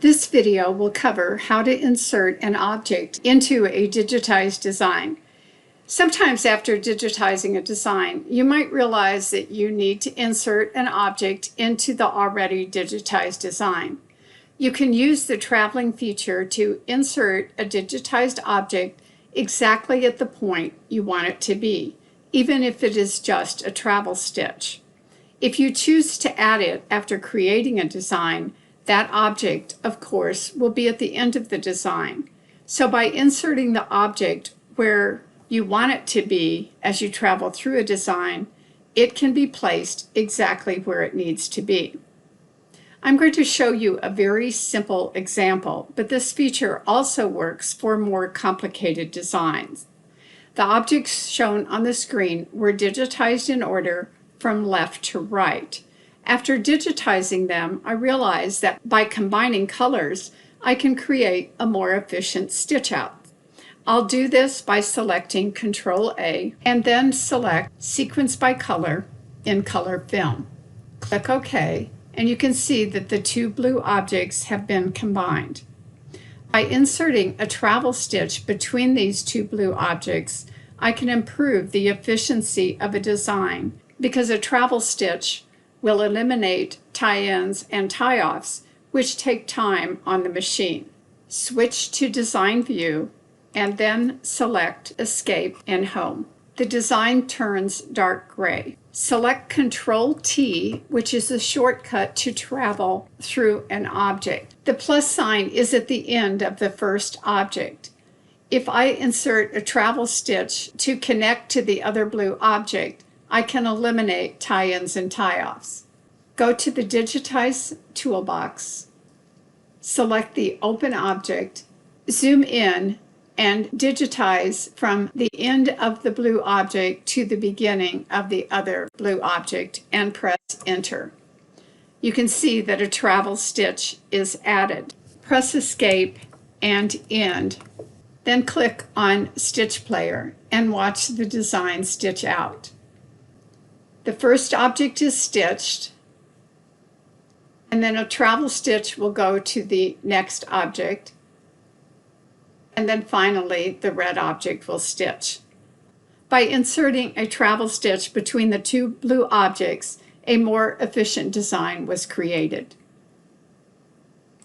This video will cover how to insert an object into a digitized design. Sometimes after digitizing a design, you might realize that you need to insert an object into the already digitized design. You can use the traveling feature to insert a digitized object exactly at the point you want it to be, even if it is just a travel stitch. If you choose to add it after creating a design, that object, of course, will be at the end of the design. So by inserting the object where you want it to be as you travel through a design, it can be placed exactly where it needs to be. I'm going to show you a very simple example, but this feature also works for more complicated designs. The objects shown on the screen were digitized in order from left to right. After digitizing them, I realized that by combining colors, I can create a more efficient stitch out. I'll do this by selecting Ctrl A and then select Sequence by Color in Color Film. Click OK, and you can see that the two blue objects have been combined. By inserting a travel stitch between these two blue objects, I can improve the efficiency of a design because a travel stitch will eliminate tie-ins and tie-offs, which take time on the machine. Switch to Design View and then select Escape and Home. The design turns dark gray. Select Ctrl T, which is a shortcut to travel through an object. The plus sign is at the end of the first object. If I insert a travel stitch to connect to the other blue object, I can eliminate tie-ins and tie-offs. Go to the Digitize toolbox, select the Open Object, zoom in, and digitize from the end of the blue object to the beginning of the other blue object and press Enter. You can see that a travel stitch is added. Press Escape and End, then click on Stitch Player and watch the design stitch out. The first object is stitched, and then a travel stitch will go to the next object, and then finally the red object will stitch. By inserting a travel stitch between the two blue objects, a more efficient design was created.